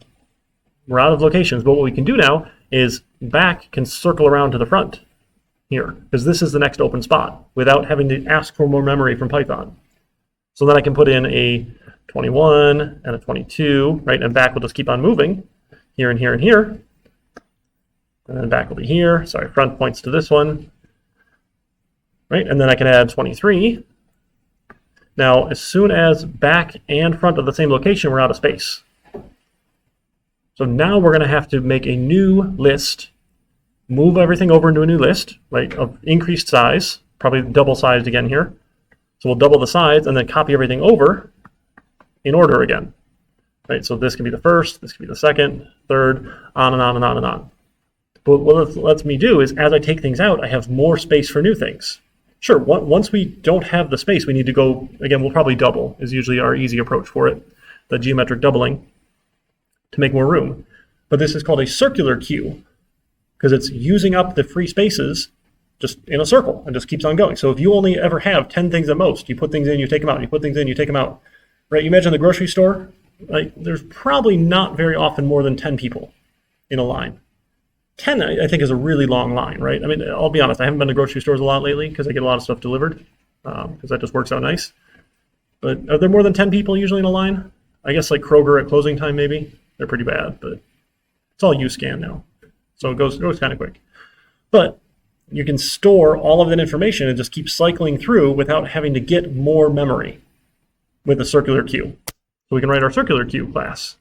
out of locations, but what we can do now is back can circle around to the front here, because this is the next open spot without having to ask for more memory from Python. So then I can put in a 21 and a 22, right? And back will just keep on moving here and here and here. And then back will be here. Sorry, front points to this one, right? And then I can add 23. Now, as soon as back and front are the same location, we're out of space. So now we're going to have to make a new list, move everything over into a new list, right, of increased size, probably double sized again here. So we'll double the size and then copy everything over in order again, right? So this can be the first, this can be the second, third, on and on and on and on. But what it lets me do is, as I take things out, I have more space for new things. Sure, once we don't have the space, we need to go, again, we'll probably double, is usually our easy approach for it, the geometric doubling, to make more room. But this is called a circular queue, because it's using up the free spaces just in a circle and just keeps on going. So if you only ever have 10 things at most, you put things in, you take them out, you put things in, you take them out, right? You imagine the grocery store, right? There's probably not very often more than 10 people in a line. 10, I think, is a really long line, right? I mean, I'll be honest, I haven't been to grocery stores a lot lately because I get a lot of stuff delivered, because that just works out nice. But are there more than 10 people usually in a line? I guess like Kroger at closing time, maybe. They're pretty bad, but it's all U-scan now. So it goes kind of quick. But you can store all of that information and just keep cycling through without having to get more memory with a circular queue. So we can write our circular queue class.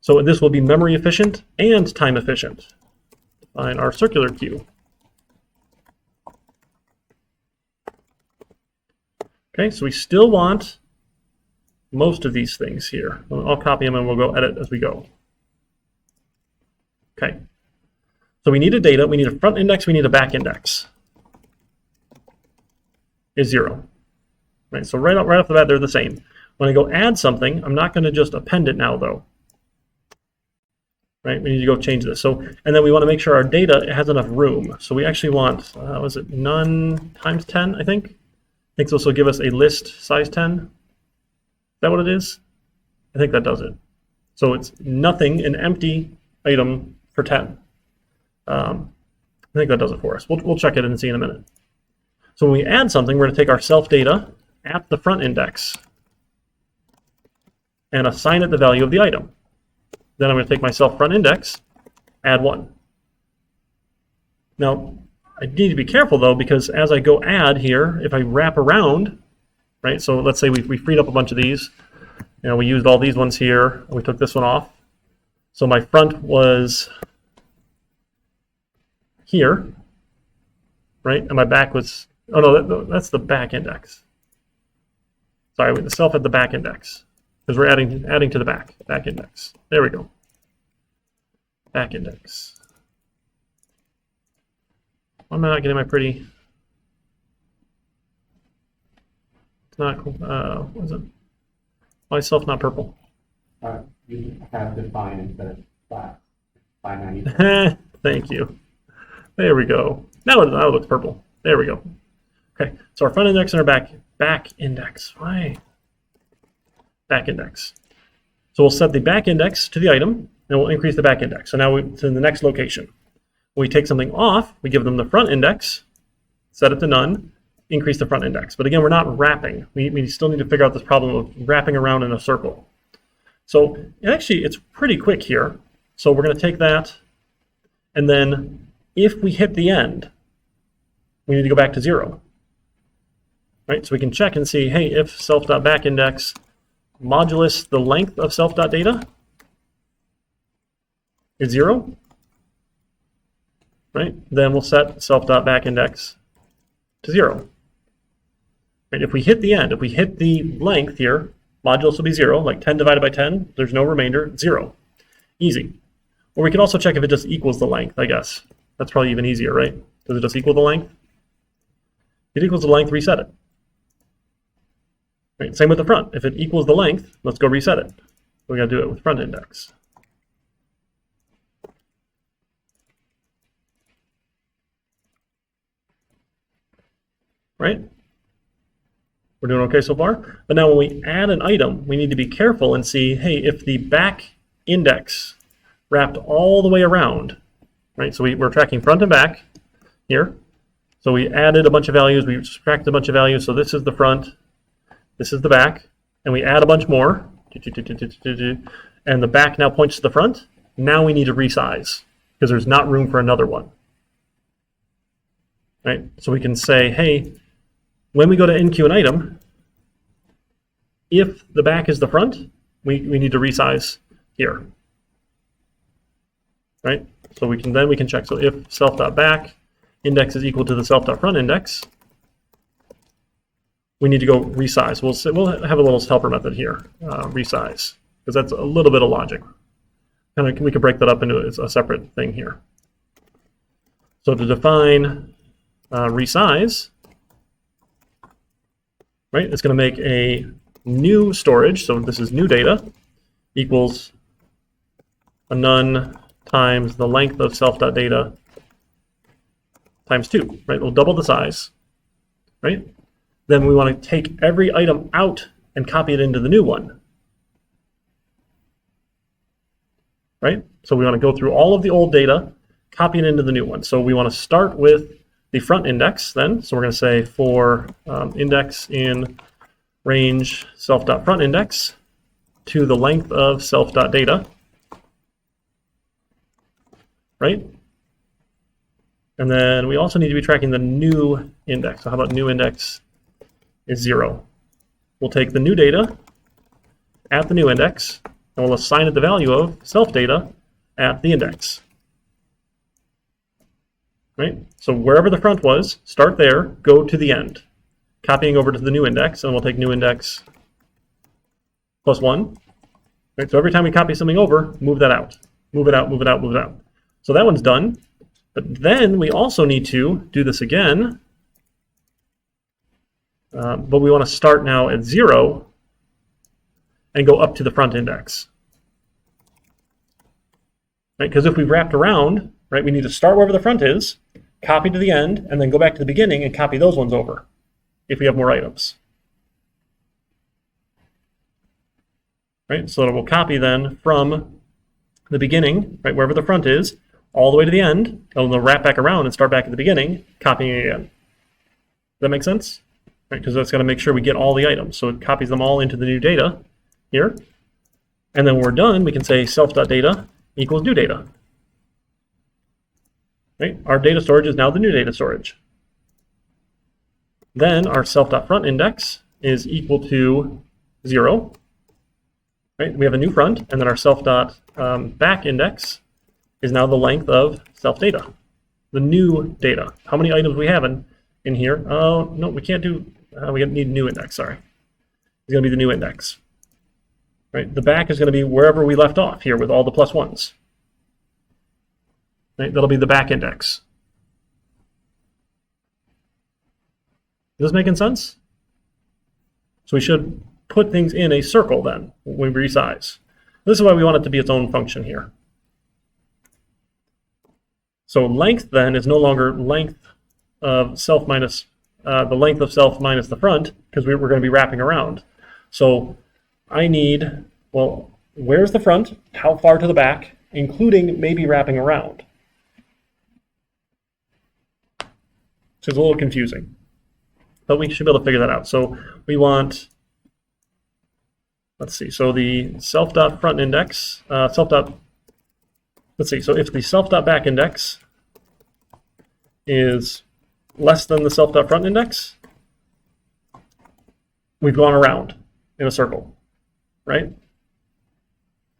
So this will be memory efficient and time efficient. Define our circular queue. Okay, so we still want most of these things here. I'll copy them and we'll go edit as we go. Okay, so we need a data, we need a front index, we need a back index. Is 0. Right, so right off the bat, they're the same. When I go add something, I'm not going to just append it now, though. Right, we need to go change this. So, and then we want to make sure our data has enough room. So we actually want, was it none times 10, I think? I think this will give us a list size 10. Is that what it is? I think that does it. So it's nothing, an empty item for 10. I think that does it for us. We'll check it and see in a minute. So when we add something, we're going to take our self data at the front index and assign it the value of the item. Then I'm going to take my self front index, add 1. Now, I need to be careful though, because as I go add here, if I wrap around, right? So let's say we freed up a bunch of these. We used all these ones here. We took this one off. So my front was here, right? And my back was, oh no, that's the back index. Sorry, the self at the back index, because we're adding to the back index. There we go. Back index. Why am I not getting my pretty? It's not cool. What is it? Why is self not purple? You have define instead of class. Define. Thank you. There we go. Now it looks purple. There we go. Okay, so our front index and our back back index. Why? Back index. So we'll set the back index to the item, and we'll increase the back index. So now it's in the next location. When we take something off, we give them the front index, set it to none, increase the front index. But again, we're not wrapping. We still need to figure out this problem of wrapping around in a circle. So actually, it's pretty quick here. So we're going to take that, and then if we hit the end, we need to go back to 0. Right? So we can check and see, hey, if self.backIndex modulus the length of self.data is 0, right? Then we'll set self.backIndex to 0. Right? If we hit the end, if we hit the length here, modulus will be 0, like 10 divided by 10, there's no remainder, 0. Easy. Or we can also check if it just equals the length, I guess. That's probably even easier, right? Does it just equal the length? If it equals the length, reset it. Right, same with the front. If it equals the length, let's go reset it. We got to do it with front index. Right? We're doing okay so far. But now when we add an item, we need to be careful and see, hey, if the back index wrapped all the way around, right? So we're tracking front and back here. So we added a bunch of values, we subtracted a bunch of values. So this is the front, this is the back, and we add a bunch more. And the back now points to the front. Now we need to resize because there's not room for another one. Right? So we can say, hey, when we go to enqueue an item, if the back is the front, we need to resize here. Right? So we can check. So if self.back index is equal to the self.front index, we need to go resize. We'll have a little helper method here, resize, because that's a little bit of logic. And we could break that up into a separate thing here. So to define resize, right, it's going to make a new storage. So this is new data equals a none times the length of self.data times 2, right? We'll double the size, right? Then we want to take every item out and copy it into the new one, right? So we want to go through all of the old data, copy it into the new one. So we want to start with the front index then. So we're going to say for index in range self.front index to the length of self.data, right? And then we also need to be tracking the new index. So how about new index is 0? We'll take the new data at the new index, and we'll assign it the value of self-data at the index. Right? So wherever the front was, start there, go to the end. Copying over to the new index, and we'll take new index plus 1. Right? So every time we copy something over, move that out. Move it out, move it out, move it out. So that one's done. But then we also need to do this again. But we want to start now at 0 and go up to the front index. Right? Because if we've wrapped around, right, we need to start wherever the front is, copy to the end, and then go back to the beginning and copy those ones over if we have more items. Right? So we'll copy then from the beginning, right, wherever the front is, all the way to the end, and we'll wrap back around and start back at the beginning, copying again. Does that make sense? Right, because that's got to make sure we get all the items. So it copies them all into the new data here. And then when we're done, we can say self.data equals new data. Right? Our data storage is now the new data storage. Then our self.front index is equal to 0. Right? We have a new front, and then our self.back index is now the length of self-data, the new data. How many items we have in here? Oh, no, we can't do, we need a new index, sorry. It's going to be the new index. Right? The back is going to be wherever we left off here with all the plus ones. Right? That'll be the back index. Is this making sense? So we should put things in a circle then when we resize. This is why we want it to be its own function here. So length then is no longer length of self minus the length of self minus the front, because we're going to be wrapping around. So I need, well, where's the front? How far to the back, including maybe wrapping around? So it's a little confusing, but we should be able to figure that out. So we want, let's see, so the self.front index, let's see, so if the self.back index is less than the self.front index, we've gone around in a circle, right?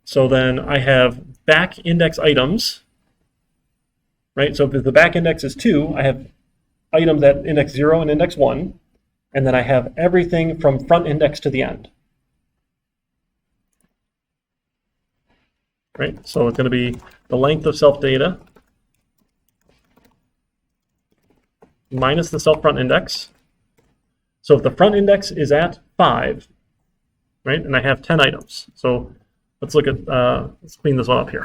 So then I have back index items, right? So if the back index is 2, I have items at index 0 and index 1, and then I have everything from front index to the end. Right? So it's going to be the length of self data minus the self front index. So if the front index is at 5, right, and I have 10 items. So let's look at, let's clean this one up here.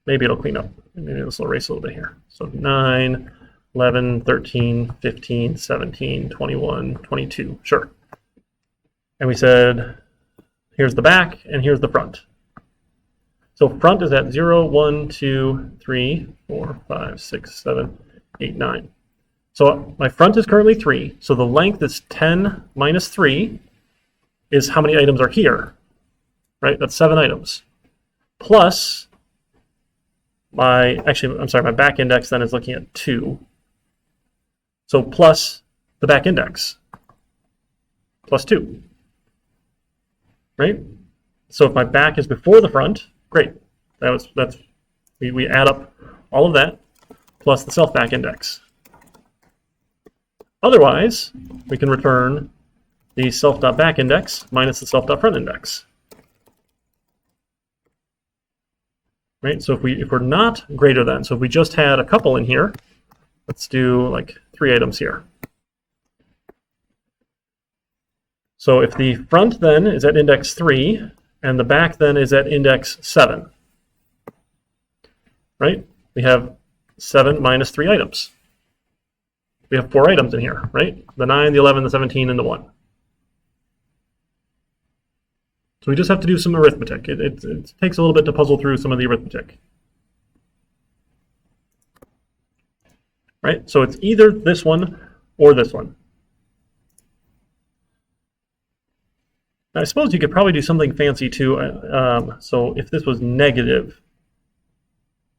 Maybe it'll clean up. Maybe this will erase a little bit here. So 9, 11, 13, 15, 17, 21, 22. Sure. And we said, here's the back and here's the front. So front is at 0, 1, 2, 3, 4, 5, 6, 7, 8, 9. So my front is currently 3. So the length is 10 minus 3 is how many items are here, right? That's 7 items. Plus my, actually, I'm sorry, my back index then is looking at 2. So plus the back index, plus 2, right? So if my back is before the front, great. We add up all of that plus the self back index. Otherwise, we can return the self.back index minus the self.front index. Right? So if we're not greater than, so if we just had a couple in here, let's do like 3 items here. So if the front then is at index 3 and the back then is at index 7, right? We have 7 minus 3 items. We have 4 items in here, right? The 9, the 11, the 17, and the 1. So we just have to do some arithmetic. It takes a little bit to puzzle through some of the arithmetic. Right? So it's either this one or this one. Now, I suppose you could probably do something fancy too. So if this was negative,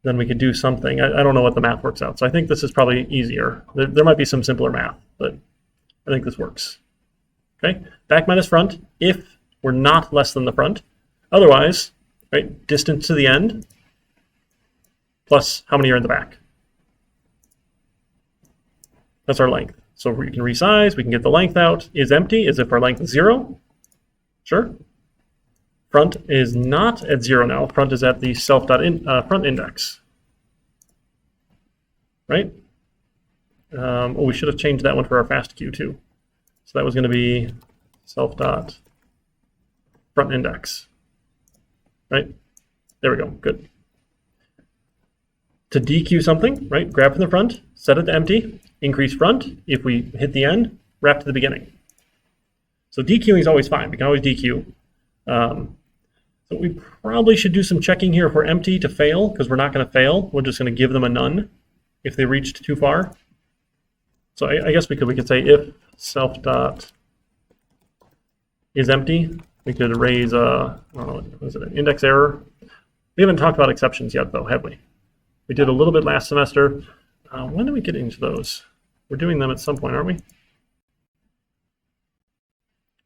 then we could do something. I don't know what the math works out. So I think this is probably easier. There might be some simpler math, but I think this works. Okay? Back minus front if we're not less than the front. Otherwise, right, distance to the end plus how many are in the back. That's our length. So we can resize, we can get the length out. Is empty as if our length is 0. Sure. Front is not at 0 now. Front is at the self.front index. Right? Oh, we should have changed that one for our fast queue too. So that was going to be self.front index. Right? There we go. Good. To dequeue something, right? Grab from the front, set it to empty, increase front. If we hit the end, wrap to the beginning. So dequeuing is always fine. We can always dequeue. So we probably should do some checking here if we're empty to fail, because we're not going to fail. We're just going to give them a none if they reached too far. So I guess we could say if self dot is empty, we could raise a, I don't know, was it an index error? We haven't talked about exceptions yet, though, have we? We did a little bit last semester. When do we get into those? We're doing them at some point, aren't we?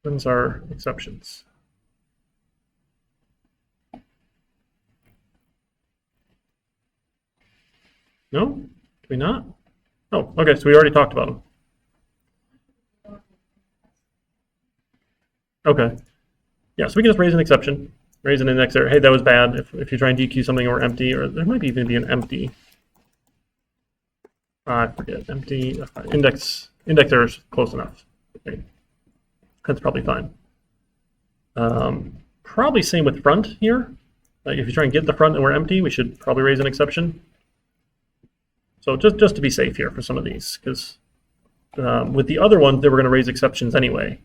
When's our exceptions? No? Do we not? Oh, okay, so we already talked about them. Okay. Yeah, so we can just raise an exception, raise an index error. Hey, that was bad. If you try and dequeue something or empty, or there might even be an empty. I forget, empty, index error is close enough. Okay. That's probably fine. Probably same with front here. If you try and get the front and we're empty, we should probably raise an exception. So just to be safe here for some of these, because with the other ones, they were going to raise exceptions anyway.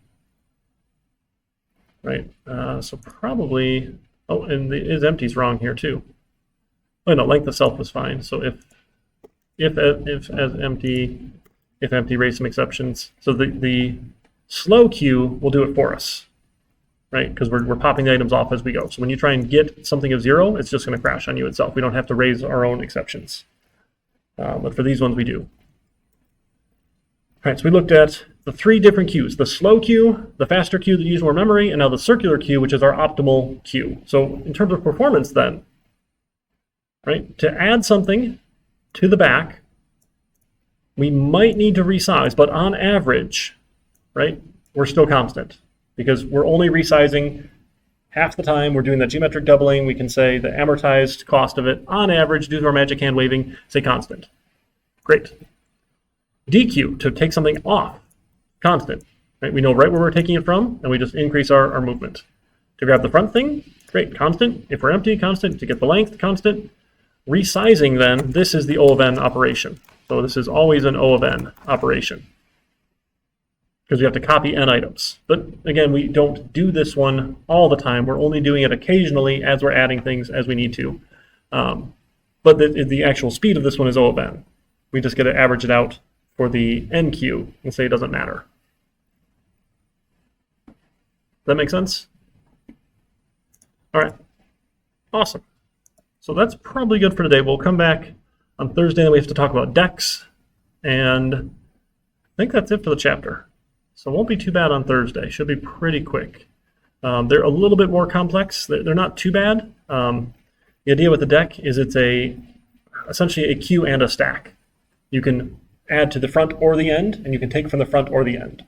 Right, so probably, oh, and the is empty's wrong here too. Oh no, length of self was fine. So if as empty, if empty, raise some exceptions. So the slow queue will do it for us, right? Because we're popping the items off as we go. So when you try and get something of 0, it's just going to crash on you itself. We don't have to raise our own exceptions. But for these ones, we do. All right, so we looked at the 3 different queues: the slow queue, the faster queue that uses more memory, and now the circular queue, which is our optimal queue. So in terms of performance then, right, to add something to the back, we might need to resize, but on average, right, we're still constant because we're only resizing half the time. We're doing that geometric doubling. We can say the amortized cost of it, on average, due to our magic hand waving, say constant. Great. Dequeue, to take something off, constant. Right? We know right where we're taking it from, and we just increase our movement. To grab the front thing, great, constant. If we're empty, constant. To get the length, constant. Resizing, then, this is the O of N operation. So this is always an O of N operation, because we have to copy N items. But again, we don't do this one all the time. We're only doing it occasionally as we're adding things as we need to. But the actual speed of this one is O of N. We just get to average it out for the N queue and say it doesn't matter. Does that make sense? All right, awesome. So that's probably good for today. We'll come back on Thursday, and we have to talk about Deques, and I think that's it for the chapter. So it won't be too bad on Thursday. Should be pretty quick. They're a little bit more complex. They're not too bad. The idea with the deck is it's essentially a queue and a stack. You can add to the front or the end, and you can take from the front or the end.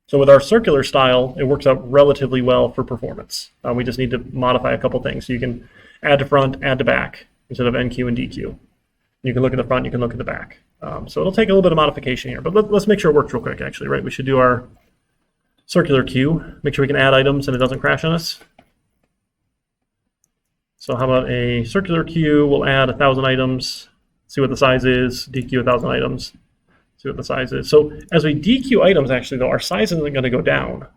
So with our circular style, it works out relatively well for performance. We just need to modify a couple things. So you can add to front, add to back, instead of NQ and DQ. You can look at the front, you can look at the back. So it'll take a little bit of modification here, but let's make sure it works real quick, actually, right? We should do our circular queue, make sure we can add items and it doesn't crash on us. So how about a circular queue? We'll add 1,000 items, see what the size is, DQ 1,000 items, see what the size is. So as we DQ items, actually, though, our size isn't going to go down,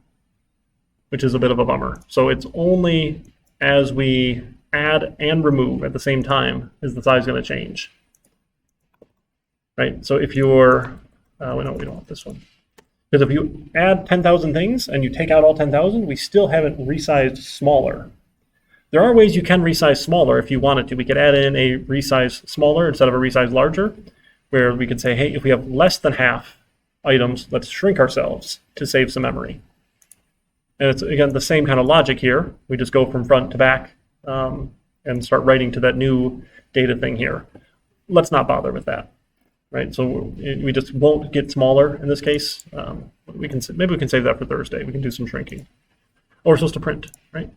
which is a bit of a bummer. So it's only as we add and remove at the same time is the size going to change. Right, so if you're, we don't want this one. Because if you add 10,000 things and you take out all 10,000, we still haven't resized smaller. There are ways you can resize smaller if you wanted to. We could add in a resize smaller instead of a resize larger, where we could say, hey, if we have less than half items, let's shrink ourselves to save some memory. And it's, again, the same kind of logic here. We just go from front to back and start writing to that new data thing here. Let's not bother with that. Right, so we just won't get smaller in this case. Maybe we can save that for Thursday. We can do some shrinking. Oh, we're supposed to print, right?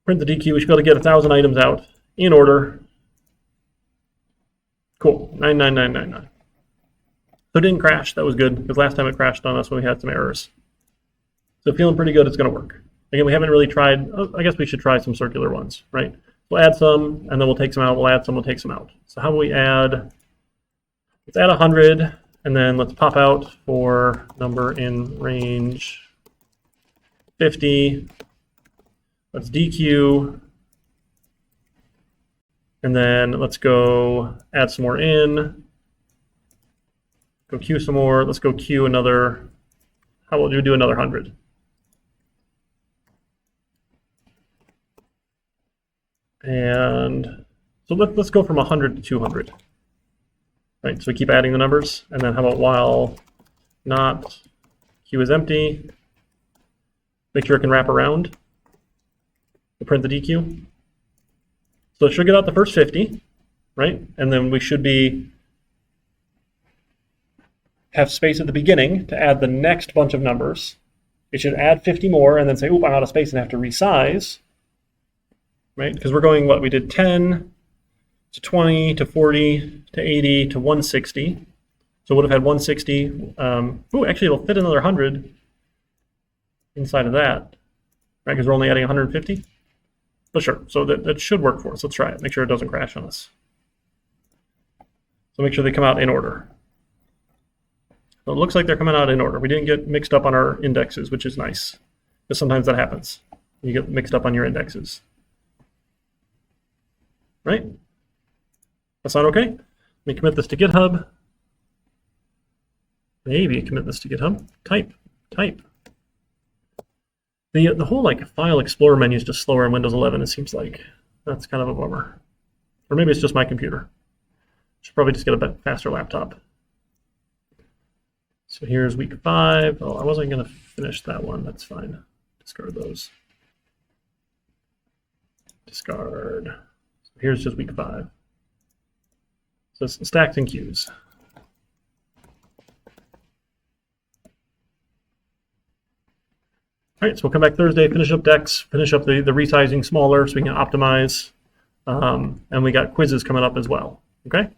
Print the DQ. We should be able to get 1,000 items out in order. Cool, 99999. So it didn't crash. That was good, because last time it crashed on us when we had some errors. So feeling pretty good. It's going to work. Again, we haven't really tried. I guess we should try some circular ones, right? We'll add some, and then we'll take some out. We'll add some. We'll take some out. So how do we add? Let's add 100, and then let's pop out for number in range 50. Let's DQ, and then let's go add some more in. Go queue some more. Let's go queue another. How about we do another 100? And so let's go from 100 to 200. Right, so we keep adding the numbers, and then how about while not queue is empty, make sure it can wrap around to print the DQ. So it should get out the first 50, right? And then we should have space at the beginning to add the next bunch of numbers. It should add 50 more and then say, oop, I'm out of space and have to resize, right? Because we're going, what, we did 10 to 20 to 40 to 80 to 160. So it would have had 160. Actually, it'll fit another 100 inside of that, right? Because we're only adding 150. But sure, so that should work for us. Let's try it. Make sure it doesn't crash on us. So make sure they come out in order. So it looks like they're coming out in order. We didn't get mixed up on our indexes, which is nice. Because sometimes that happens. You get mixed up on your indexes. Right? That's not okay? Let me commit this to GitHub. Maybe commit this to GitHub. Type. The whole like File Explorer menu is just slower in Windows 11, it seems like. That's kind of a bummer. Or maybe it's just my computer. Should probably just get a bit faster laptop. So here's week 5. Oh, I wasn't going to finish that one. That's fine. Discard those. Discard. So here's just week 5. So it's stacked and queues. All right, so we'll come back Thursday, finish up Deques, finish up the resizing smaller so we can optimize. And we got quizzes coming up as well. Okay?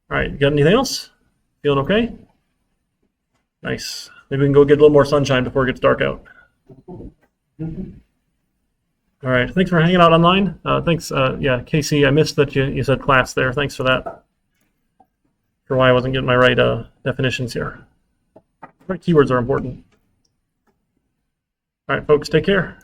All right, you got anything else? Feeling okay? Nice. Maybe we can go get a little more sunshine before it gets dark out. All right, thanks for hanging out online. Thanks, yeah, Casey, I missed that you said class there. Thanks for that. For why I wasn't getting my right definitions here. Right keywords are important. All right, folks, take care.